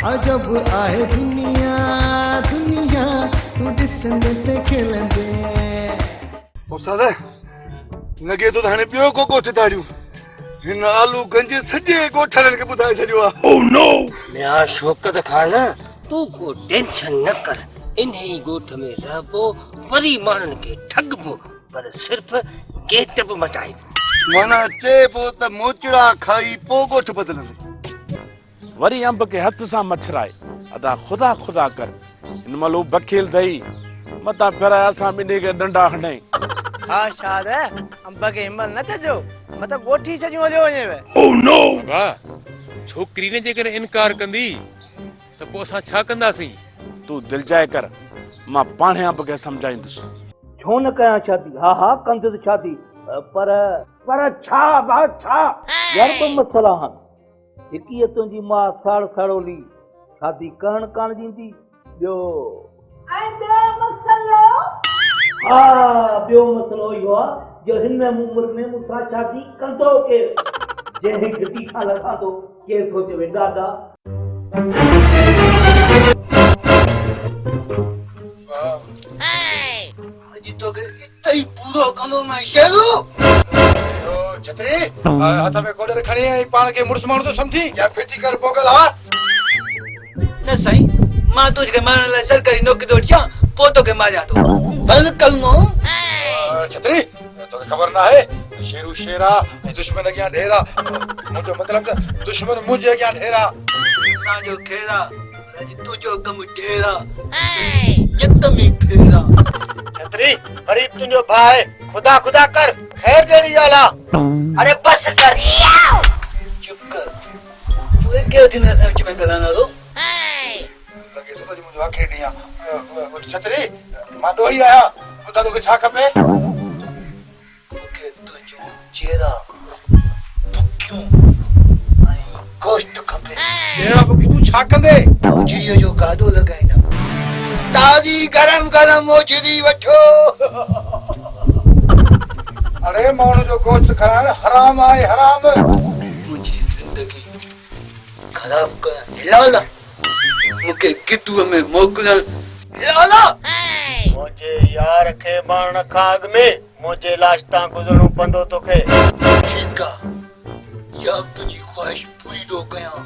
अजब आहे दुनिया दुनिया तू ॾिसंदे ते खेलंदे उस्ताद लॻे थो त हाणे ॿियो को ॻोठ ताड़ियूं हिन आलू गंज सॼे ॻोठनि खे ॿुधाए छॾियो आहे ॿिया शौक़त खान तूं को टेंशन न कर इन ही ॻोठ में रहबो वरी माण्हुनि खे ठगबो पर सिर्फ़ गेट बि मटाइबो माना चइबो त मोचड़ा खाई पोइ ॻोठ बदिलंदो वरी अंब के हथ सां मछराए अदा खुदा खुदा कर इन मलो बखेल दई मता फेराए असां ॿिन्ही खे डंडा हणाई हा शाद अंब खे हिमल न चजो मत ॻोठी छॾियूं हलियो वञेव वाह छोकिरी ने जेकर इनकार कंदी त पोइ असां छा कंदासीं तू दिल जाए कर मां पाणे अंब खे समझाईंदुसि छो न कयां शादी हा हा कंदुसि शादी पर छा बा छा यार ॿ मसला आहिनि हिकु तुंहिंजी मां साड़ साड़ोली शादी करण कान ॾींदी ॿियो हा ॿियो मसलो इहो आहे जो हिन उमिरि में मूंसां शादी कंदो केरु जंहिं घटी खां लॻा थो केरु थो चवे ॾाढा तोखे इते ई पूरो कंदो मैं शेरू छतरी हथ में कोडर खणी आई पाण खे मुड़स माण्हू तो समझी या फेटी कर पोगल हा न साईं मां तुझे मारण लाइ सरकारी नौकरी थो अचां पोइ तोखे मारियां थो बिल्कुलु नो छतरी तोखे ख़बर ना है शेरू शेरा ऐं दुश्मन अॻियां ढेरा मुंहिंजो मतिलब त दुश्मन मुंहिंजे अॻियां ढेरा असांजो खेरा तुंहिंजो कमु ढेरा यकदम ई फेरा छतरी गरीब तुंहिंजो भाउ खुदा खुदा कर खैर जहिड़ी ॻाल्हि आहे अरे बस कर चुप कर तूं कहिड़ो थींदो असां विच में ॻाल्हाईंदा थो लॻे थो मुंहिंजो आख़िरी ॾींहुं आहे छतरी मां ॾोही आहियां ॿुधा तोखे छा खपे मूंखे तुंहिंजो चेहरा बुकियूं ऐं गोश्त खपे अहिड़ा बुकी तूं छा कंदे मोचड़ीअ जो गादो लॻाईंदमि ताज़ी गरम गरम मोचड़ी वठो अरे माण्हू जो गोश्त खाइण हराम आहे हराम मुंहिंजी ज़िंदगी ख़राब कर हिलाला मूंखे कितुअ में मोकिलण हिलाला मुंहिंजे यार खे मारण खां अॻु में मुंहिंजे लाश तां गुज़रणो पवंदो तोखे ठीकु आहे या तुंहिंजी ख़्वाहिश पूरी थो कयां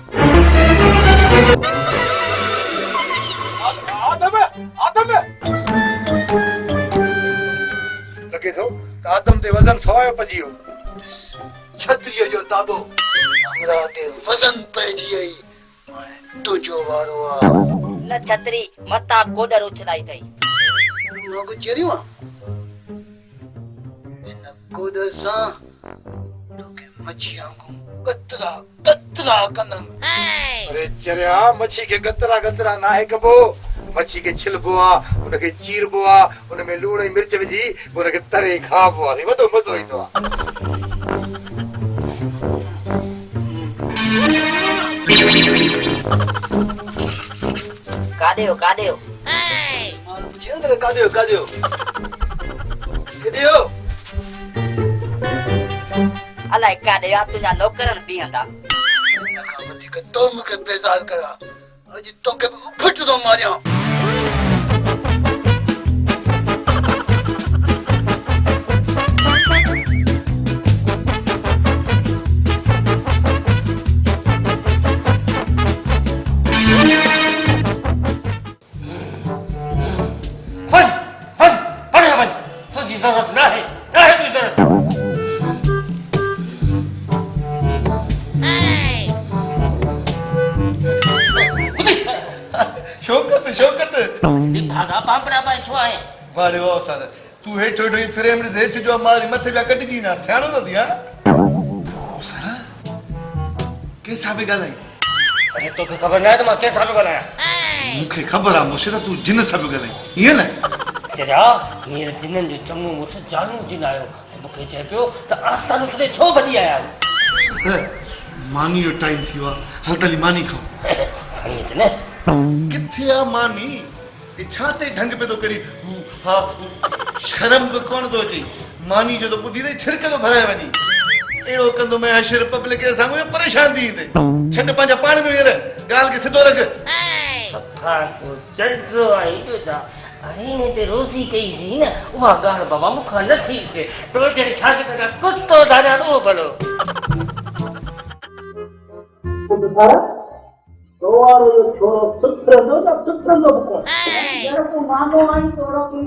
लॻे थो त आदम ते वज़न सवायो पइजी वियो छतरीअ जो ताबो हमरा ते वज़न पइजी वई हाणे तुंहिंजो वारो आहे न छतरी मता कोडर उछलाई थई लोग चरियो इन कोडर सां तोखे मच्छी वांगुरु गतरा गतरा कंदमि अरे चरिया मच्छी खे गतरा गतरा नाहे कबो मच्छी खे छिलबो आहे उनखे चीरबो आहे उनमें लूण ऐं मिर्च विझी उनखे तरे खाइबो आहे वॾो मज़ो ईंदो आहे काॾे हो मां पुछियो न काॾे हो केॾे हो अलाए काॾे आ तुंहिंजा नौकरनि बीहंदा हिन खां वधीक तो मूंखे बेज़ार कया अॼु तोखे बि उफट थो मारियां तुझी ज़रूरत न आहे तुझी ज़रूरत शौकत शौकत भागा पापड़ा पाए छो आहे वारे वाह साल तू हेठो हेठो फ्रेम ॾिस हेठि जो मारी मथे पिया कटिजी ना सियाणो न थी हा साला कंहिंसां बि ॻाल्हाई अरे तोखे ख़बर न आहे त मां कंहिंसां पियो ॻाल्हायां मूंखे ख़बर आहे मुर्शिद तूं जिन सां बि ॻाल्हाई ईअं न चरिया हींअर जिननि जो चङो मुड़ुसु जानू जिन आयो ऐं मूंखे चए पियो त आस्थानु थले छो भॼी आया आहियो मानी जो टाइम थी वियो आहे हल तली मानी खाऊं खणी अच न किथे आहे मानी छा ते ढंग पे तो करी हा शर्म बि कोन थो अचे मानी जो तो ॿुधी त छिरक थो भराए वञे अहिड़ो कंदो मैं हशर पब्लिक जे साम्हूं परेशान थी ईंदे छॾ पंहिंजा पाण में वेल ॻाल्हि खे सिधो रख सफ़ा को चंडो आई जो छा अरे ने ते रोज़ी कई सी न उहा ॻाल्हि बाबा मूंखां न थी थिए तो जहिड़े शागिर्द खां कुतो धारियाड़ो भलो तो वारो जो छोरो सुत्रंदो त सुत्रंदो बि कोन यार तूं मानो आई तोड़ो की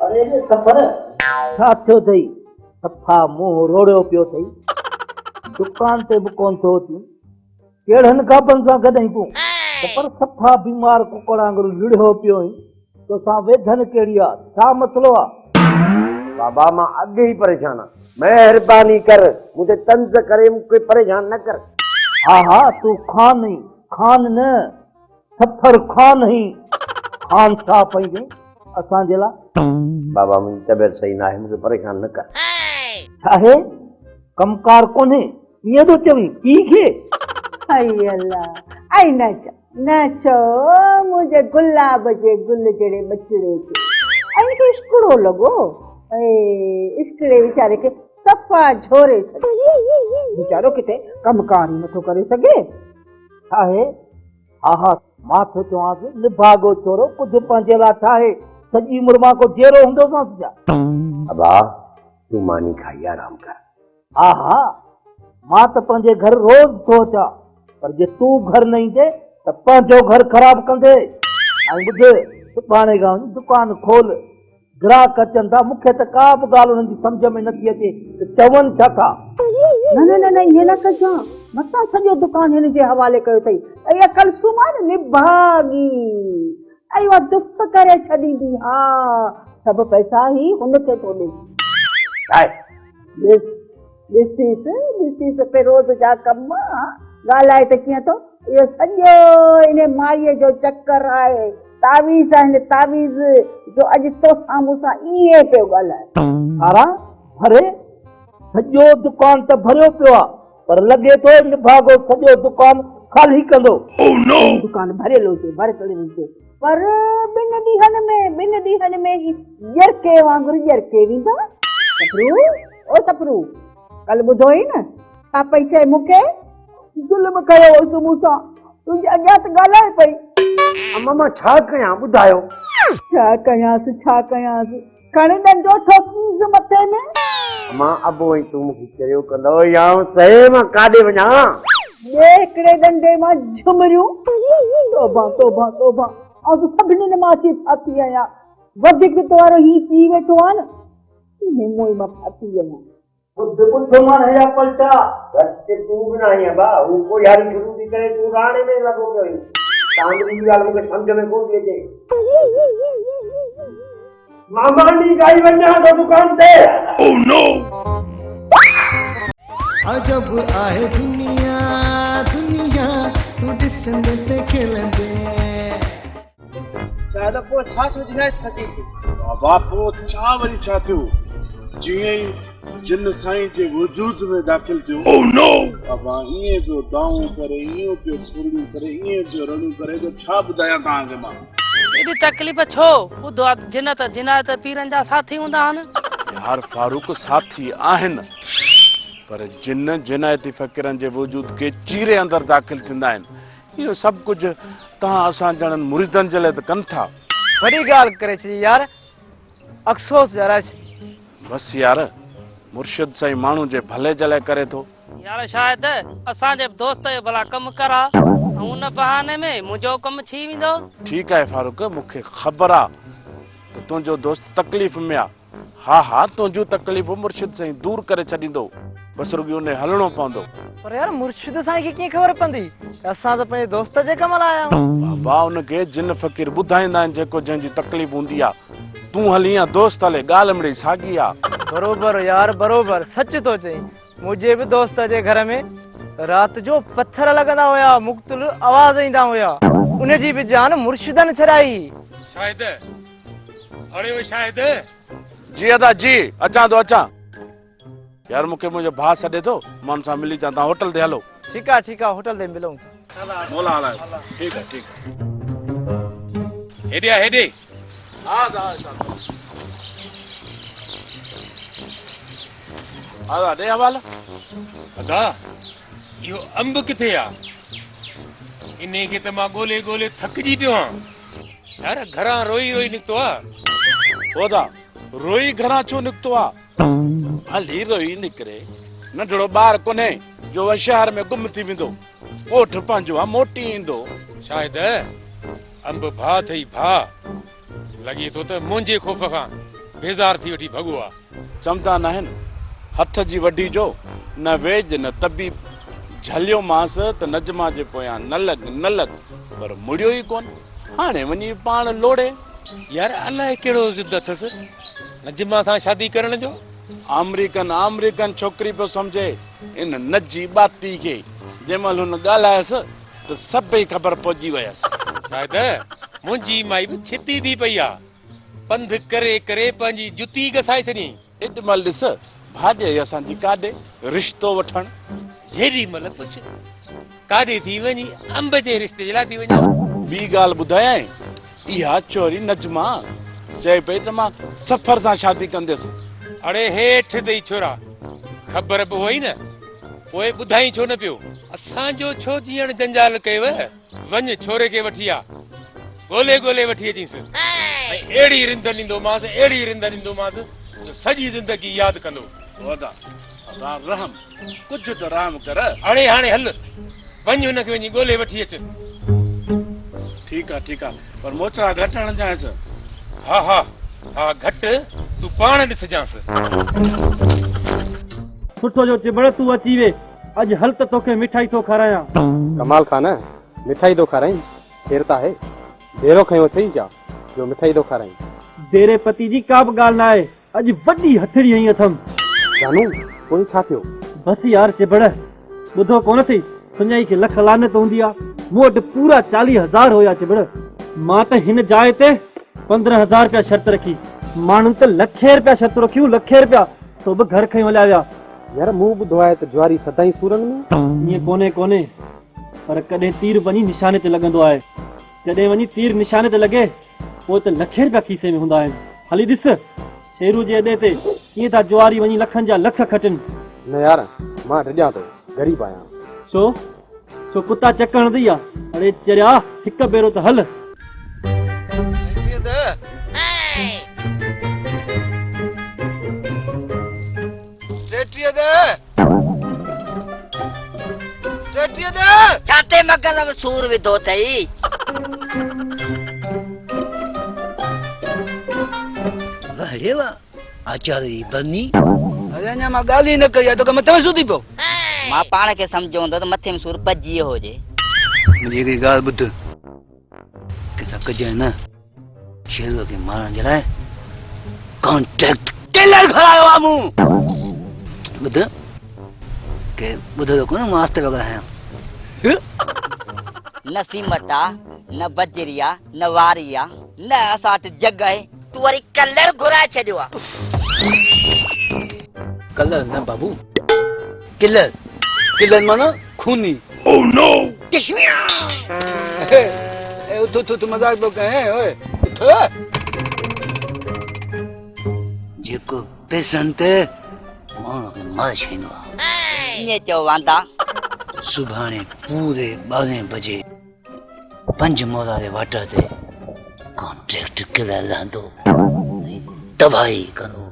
अरे ने सफ़र छा थियो अथई सफ़ा मुंहुं रोड़ियो पियो अथई दुकान ते बि कोन थो अची कहिड़नि खाबनि सां गॾई तूं पर सफ़ा बीमार कुकड़ वांगुरु लिड़ियो पियो आहीं तोसां वेधन कहिड़ी आहे छा मसलो आहे बाबा मां अॻे ई परेशान आहियां महिरबानी कर मुझे तंज करे मूंखे परेशान न कर हा हा तूं खान ही खान न सफ़र खान ही खान छा पई असांजे लाइ बाबा मुंहिंजी तबियत सही न आहे मूंखे परेशान न कर छाहे कमकार कोन्हे कीअं थो चवीं पी खे आई अल्लाह आई न चो मुझे गुलाब जे गुल जहिड़े बचड़े खे ऐं तो इश्कड़ो लॻो इश्कड़े वीचारे खे सफ़ा झोरे वीचारो किथे कमकार ई नथो करे सघे छाहे हा हा मां थो चवांसि निभागो छोरो कुझु पंहिंजे लाइ ठाहे सॼी उमिरि मां को जहिड़ो हूंदो छा बाबा तूं मानी खाई आराम कर हा हा मां त पंहिंजे घर रोज़ थो अचां पर जे तूं घर न ईंदे त पंहिंजो घर ख़राब कंदे ऐं ॿुध सुभाणे खां दुकान खोल ग्राहक अचनि था मूंखे त का बि ॻाल्हि उन्हनि जी सम्झ में नथी अचे त चवनि छा था न ईअं न कजां मतां सॼो दुकान हिन जे हवाले कयो अथई ऐं कल सुभाणे निभागी ऐं उहा दुख करे छॾींदी हा सभु पैसा ई हुनखे थो ॾिसीस पे रोज़ जा कम ॻाल्हाए त कीअं थो इहो सॼो इन माईअ जो चक्कर आहे तावीज़ आहिनि तावीज़ जो अॼु तो साम्हूं सां ईअं पियो ॻाल्हाए आरा भरे सॼो दुकान त भरियो पियो आहे पर लॻे थो निभागो सॼो दुकान ख़ाली कंदो दुकान भरियल हुजे भरियल हुजे पर ॿिनि ॾींहनि में ई जरके वांगुरु जरके वेंदा सपरू कल ॿुधो ई न छा पई चए मूंखे ज़ुल्म कयो हुअसि मूंसां तुंहिंजे अॻियां त ॻाल्हाए पई मां छा कयां ॿुधायो छा कयांसि खण ॾंडो ठोकीस मथे में मां अबो ऐं तूं मूंखे चयो कंदो या सही मां काॾे वञा ॿिए हिकिड़े ॾंडे मां झुमरियूं तोबा तोबा तोबा ऐं सभिनीनि मां अची फाथी आहियां वधीक त वारो ही थी वेठो आहे न मोई मां फाथी आहियां बुद्ध मां है पलटा रस्ते तू भी नहीं है बा वो कोई यारी शुरू थी करे तू राणे में लगो गई तांगरी वाल मुझे समझ में कोन लेके मामा नी गाई वन्या तो दुकान पे ओह नो अजब आहे दुनिया दुनिया तू ॾिसंदे ते खेलंदे शायद को छा सोचना थकी बाबा पो छा वरी छा थियो जीअं ई जिन साईं जे वजूद में दाख़िल थियो ओह नो बाबा ईअं पियो दाऊं करे ईअं पियो फुरड़ियूं करे ईअं पियो रड़ियूं करे तो छा ॿुधायां तव्हांखे मां एॾी तकलीफ़ छो ॿुधो आहे जिनात पीरनि जा साथी हूंदा आहिनि यार फारूक साथी आहिनि पर जिनायती फ़क़ीरनि जे वजूद के चीरे अंदर दाख़िल थींदा आहिनि इहो सभु कुझु तव्हां असां ॼणनि मुरीदनि जे लाइ त कनि था वॾी ॻाल्हि करे छॾी यार अफ़सोस जरा बसि यार मुर्शिद साईं माण्हू जे भले जे लाइ करे थो यार शायदि असांजे दोस्त जो भला कमु करा ऐं उन बहाने में मुंहिंजो कमु थी वेंदो ठीकु आहे फारूक मूंखे ख़बर आहे त तुंहिंजो दोस्त तकलीफ़ में आहे हा हा तुंहिंजूं तकलीफ़ूं मुर्शिद साईं दूर करे छॾींदो बसि रुॻो उन हलणो पवंदो पर यार मुर्शिद साईं खे कीअं ख़बर पवंदी असां त पंहिंजे दोस्त जे कम लाइ आया आहियूं बाबा उनखे जिन फ़क़ीर ॿुधाईंदा आहिनि जेको जंहिंजी तकलीफ़ हूंदी आहे तूं हली या दोस्त हले ॻाल्हि मिड़ई साॻी आहे बरोबर यार बरोबर सच तो चई मुझे भी दोस्त जे घर में रात जो पत्थर लगंदा हुया मुख्तल आवाज ईंदा हुया उन जी भी जान मुर्शिदन छड़ाई शायद अरे ओ शायद जी अदा जी अचां तो अचां यार मूंखे मुंहिंजो भाउ सॾे थो मां हुन सां मिली तव्हां होटल ते हलो ठीक है होटल ते मिलूं मोला हलायो ठीक है हेॾे हा आदा दे हवाला। अदा इहो अंब किथे आ? इने खे त मां ॻोल्हे ॻोल्हे थकिजी पियो आहियां यार। घरां रोई रोई निकितो आहे। ओदा रोई घरां छो निकितो आहे? भली रोई निकिरे, नंढड़ो ॿार कोन्हे जो वरी शहर में गुम थी वेंदो। ओठ पंहिंजो आहे मोटी ईंदो। शायद अंब भाउ अथई भाउ। लॻे थो त मुंहिंजे ख़ौफ़ खां बेज़ार थी वठी भॻो आहे। चवंदा न आहिनि हथ जी वॾी जो न वेज न तबीब। झलियो मांस त नजमा जे पोयां न लॻ पर मुड़ियो ई कोन। हाणे वञी पाण लोड़े। यार अलाए कहिड़ो ज़िद अथसि नजमा सां शादी करण जो। अमरीकन छोकिरी पियो सम्झे इन नजी बाती खे। जंहिंमहिल हुन ॻाल्हायसि त सभई ख़बर पहुची वयसि। शायद मुंहिंजी माई बि छिती थी पई आहे। पंध करे करे पंहिंजी जुती घसाए छॾी। एॾीमहिल ॾिस भाॼे असांजी काॾे रिश्तो वठण। जेॾी महिल पुछ काॾे थी वञी अंब जे रिश्ते जे लाइ थी वञे। ॿी ॻाल्हि ॿुधायां, इहा चोरी नजमा चए पई त मां सफ़र सां शादी कंदसि। अड़े हेठि अथई छोरा, ख़बर बि हुई न पोइ ॿुधाई छो न पियो? असांजो छो जीअण जंजाल कयव? वञ छोरे खे वठी आ, ॻोल्हे ॻोल्हे वठी अचीसि। ऐं अहिड़ी रिंध ॾींदोमांसि, अहिड़ी रिंध ॾींदोमांसि जो सॼी ज़िंदगी यादि कंदो। रहम कुझु त रहम कर। हाणे हल वञ हुनखे वञी ॻोल्हे वठी अच। ठीकु आहे पर मोचरा घटि हणजांइसि। हा घटि तूं पाण ॾिसजांसि। सुठो जो चिबड़ तूं अची वे। अॼु हल त तोखे मिठाई थो खारायां। कमाल खान मिठाई थो खाराई? केरु त आहे? डेरो खयो अथई छा जो मिठाई थो खाराई? डेरे पती जी का बि ॻाल्हि न आहे। अॼु वॾी हथड़ी हई अथमि। जानू कोई छा थियो? बसि यार चिबड़ ॿुधो कोन थी? सुञाई खे लख लानत हूंदी आहे। मूं वटि पूरा 40,000 हुया चिबड़। मां त हिन जाइ ते 15,000 रुपया शर्त रखी। माण्हुनि त लखे रुपया शर्त रखियूं, लखे रुपया। सो बि घर खई हलिया विया। यार मूं ॿुधो आहे त ज्वारी सदाई सूरन में। ईअं कोन्हे पर कॾहिं तीर वञी निशाने ते लॻंदो आहे। जॾहिं वञी तीर निशाने ते लॻे पोइ त लखे रुपया खीसे में हूंदा आहिनि। हली ॾिस शेरू जे अॾे ते कीअं था ज्वारी वञी लखनि जा लख खटनि। न यार मां ॾिजां थो, ग़रीब आहियां। छो कुता चक हणंदी आहे? अड़े चरिया हिकु भेरो त हल। छाते मगज़ में सूर विधो अथई? वाह वाह आचार्य बनी। अरे अञा मां ॻाल्हि ई न कई आहे तोखे मथे में सूर थी पियो। मां पाण खे सम्झो हूंदो त मथे में सूर पइजी वियो हुजे। मुंहिंजी हिकिड़ी ॻाल्हि ॿुध, कंहिंसां कजांइ न शेरूअ खे मारण जे लाइ कॉन्ट्रैक्ट टेलर घुरायो आहे मूं। ॿुध के ॿुधो कोन मां आस्ते वग़ैरह आहियां। न सीमट आ, न बजरी आ, न वारी आ, न असां वटि जग आहे। तूं वरी कलर घुराए छॾियो आहे। कलर न बाबू, किलर माना खूनी। ओह नो तू मजाक तो कहे ओए। जेको पैसनि ते माण्हू खे मारे छॾींदो आहे। ईअं चओ वांदा। सुभाणे पूरे 12 बजे 5 मोरा जे वाटर ते कॉन्ट्रैक्ट किलर लहंदो, तबाही कंदो।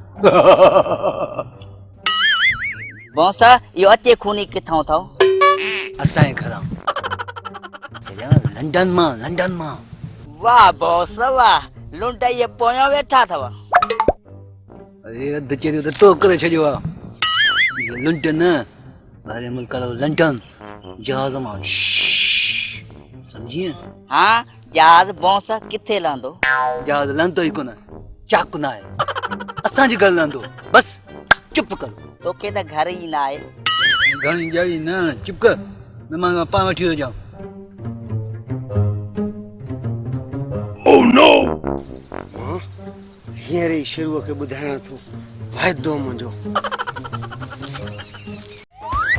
बॉस इहो अचे खूनी किथां अथव? असांजे घरां लंडन मां। वाह बॉस वाह, लुंड ये पोयां वेठा अथव। अरे अधु चेरी त तो करे छॾियो आहे। लुंड न ॿाहिरि मुल्क जो लंडन जहाज़ मां। समझी? हाँ जहाज बॉस किथे लहंदो? जहाज़ लहंदो ई कोन, चाक न आहे। असांजे घर लहंदो। बस चुप कर। तोखे त घर ई न आहे। घणी जाई न, चुप कर। न मां पाण वठी वञां। ओह नो हींअर ई शेरूअ खे ॿुधाइण थो वाइदो मुंहिंजो।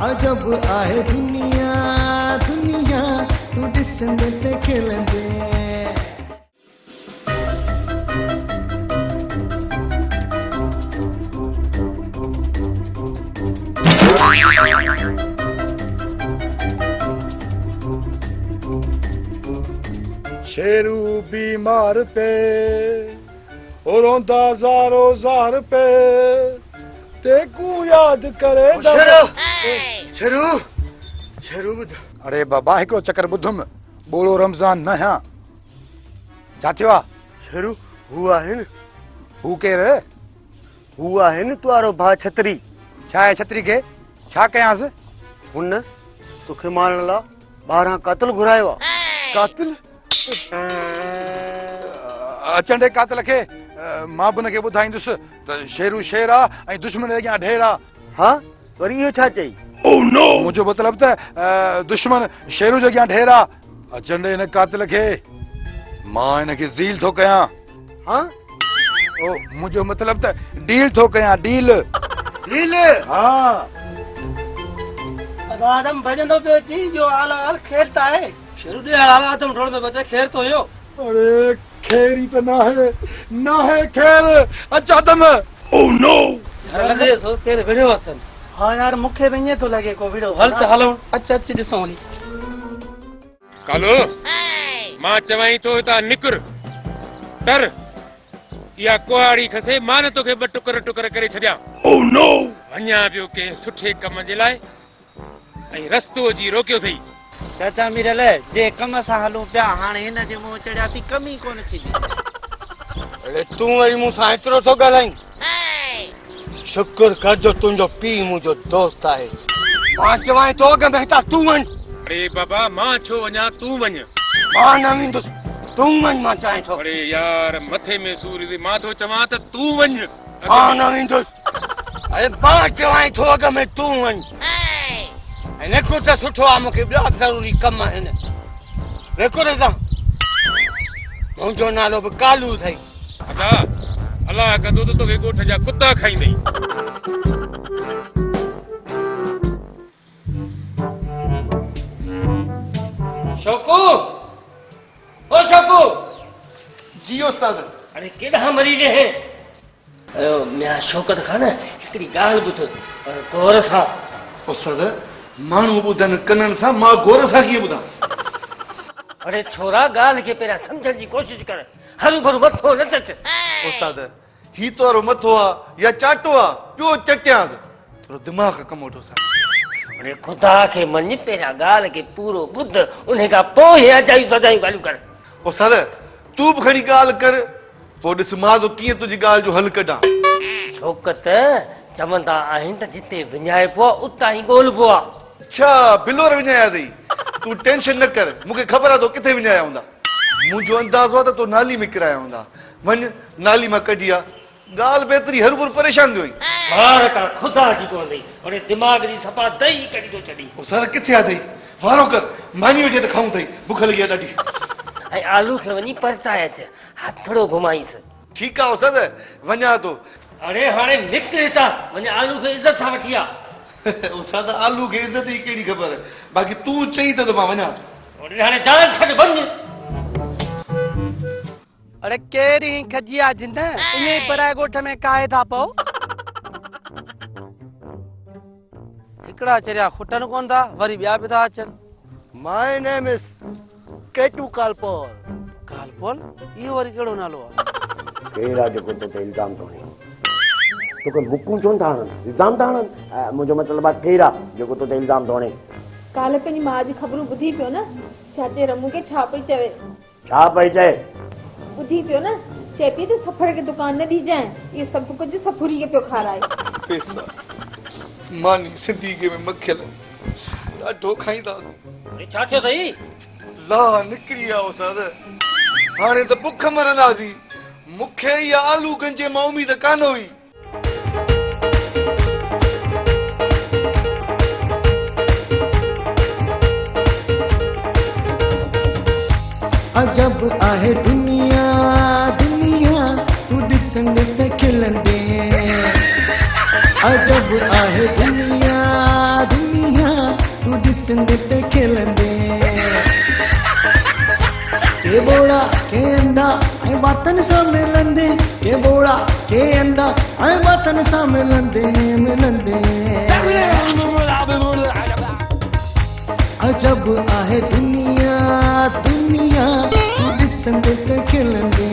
अजब आहे दुनिया दुनिया तूं ॾिसंदे ते खिलंदे। शेरू बीमार पे और रोंदा ज़ारो ज़ार पे तेकू याद करे शेरू शेरू अरे बाबा हिकिड़ो चक्कर ॿुधुमि बोलो रमज़ान न हा छा थियो आहे शेरू हू आहे न हू केरु हू आहे न तुआरो भाउ छतरी छा आहे छतरी खे छा कयांसि हुन तोखे मारण लाइ 12 कातिल घुरायो आहे कातिल अचंडे कातिल खे मां बि हुनखे ॿुधाईंदुसि त शेरू शेर आहे ऐं दुश्मन जे अॻियां ढेर आहे हा वरी इहो छा चई मुंहिंजो मतिलबु त दुश्मन शेरू जे अॻियां ढेर आहे अचंडे हिन कातिल खे मां हिनखे ज़ील थो कयां हा ओ मुंहिंजो मतिलबु त डील थो कयां डील डील हा आदम भजंदो पियो अची जो आला हाल खेरता है शुरू दे आला तुम थोड़ा में बचा खैर तो हो अरे खेरी तो ना है खैर अच्छा तुम ओ नो लगे सो तेरे वीडियो असन हाँ यार मुखे वञे तो लगे को वीडियो हल त हलो अच्छा अच्छी ॾिसो हली कालो मां चवाई तो ता निकर तर या कुआड़ी खसे मान तोखे ब टुकर टुकर करे छडिया ओ नो वञा पियो के सुठे कम जे लाइ ऐं रस्तो जी रोकियो थई चाचा मिरल जे कम सां हलूं पिया हाणे हिन जे मुंहुं चढ़ियासीं कमी कोन थींदी अरे तूं वरी मूंसां एतिरो थो ॻाल्हाईं शुक्र कर जो तुंहिंजो पीउ मुंहिंजो दोस्त आहे मां चवां थो अॻ में हितां तूं वञ अरे बाबा मां छो वञा तूं वञ मां न वेंदुसि तूं वञ मां चाहिं थो अरे यार मथे में सूर थी मां थो चवां त तूं वञ मां न वेंदुसि अरे मां चवां थो अॻ में तूं वञ निकुर त सुठो आहे मूंखे ॿिया ज़रूरी कम आहिनि निकुर त मुंहिंजो नालो बि कालू अथई अदा अलाह कंदो त तोखे ॻोठ जा कुता खाईंदई शोकू ओ शोकू जी उस्ताद अरे केॾा मरी ॾे म्या शौकत खान हिकिड़ी ॻाल्हि ॿुध गौर सां उस्ताद माण्हू ॿुधनि कननि सां मां गौर सां कीअं ॿुधां अरे छोरा ॻाल्हि खे पहिरियां सम्झण जी कोशिश कर हरू भरू मथो न चट उस्ताद ही तोरो मथो आहे या चाटो आहे पियो चटियांसि थोरो दिमाग़ कमु वठो सां अरे ख़ुदा खे मञ पहिरियां ॻाल्हि खे पूरो ॿुध उन खां पोइ हे अजायूं सजायूं ॻाल्हियूं कर उस्ताद तूं बि खणी ॻाल्हि कर पोइ ॾिस मां तो कीअं तुंहिंजी ॻाल्हि जो हल कढां शौकत चवंदा आहिनि त जिते विञाइबो आहे उतां ई ॻोल्हिबो आहे अच्छा बिलोर विञाया अथई तूं टेंशन न कर मूंखे ख़बर आहे तो किथे विञाया हूंदा मुंहिंजो अंदाज़ो आहे त तो नाली में किराया हूंदा वञ नाली मां कढी आहे ॻाल्हि बेतरी हर भुर परेशान थियो बार का ख़ुदा जी कोन्हे हाणे दिमाग़ जी सफ़ा दही कढी थो छॾी उस्ताद किथे आहे अथई वारो कर मानी वठे त खाऊं अथई बुख लॻी आहे ॾाढी ऐं आलू खे वञी परसाए अच हथड़ो घुमाईसि ठीकु आहे उस्ताद वञा थो अरे हाणे निकिरे था वञी आलू खे इज़त सां वठी आ उस्ताद आलू खे इज़त जी कहिड़ी ख़बर बाक़ी तूं चई त मां वञा अरे हाणे जान छॾ वञ अरे केरी खजिया जिंद इने पराए गोठ में काहे था पो हिकड़ा चरिया खुटन कोन था वरी ॿिया बि था अचनि माय नेम इज केटू कालपोल कालपोल इहो वरी कहिड़ो नालो आहे केरा जेको तो इल्जाम तो है तोखे मुकू चोन था इल्जाम था मुंहिंजो मतिलबु आहे केरा जेको तो इल्जाम तो काल्ह पंहिंजी माउ जी ख़बरूं ॿुधी पियो न चाचे रमू खे छा पई चवे छा पई चए ॿुधी पियो न चए पई त सफ़र खे दुकान न ॾिजांइ इहो सभु कुझु सफ़ुरी खे पियो खाराए पैसा मानी सिंधी में मखियल ॾाढो खाईंदासीं छा थियो अथई ला निकिरी विया उस्ताद हाणे त बुख मरंदासीं मूंखे इहा आलू गंजे मां उमीद कान हुई अजब आहे दुनिया दुनिया तू ॾिसंदे त खिलंदे अजब आहे दुनिया दुनिया तू ॾिसंदे त खिलंदे के बोड़ा के अंधा ऐं बातनि सां मिलंदे के बोड़ा के अंधा ऐं बातनि सां मिलंदे मिलंदे अजब आहे दुनिया दुनिया तूं ॾिसंदे त खिलंदे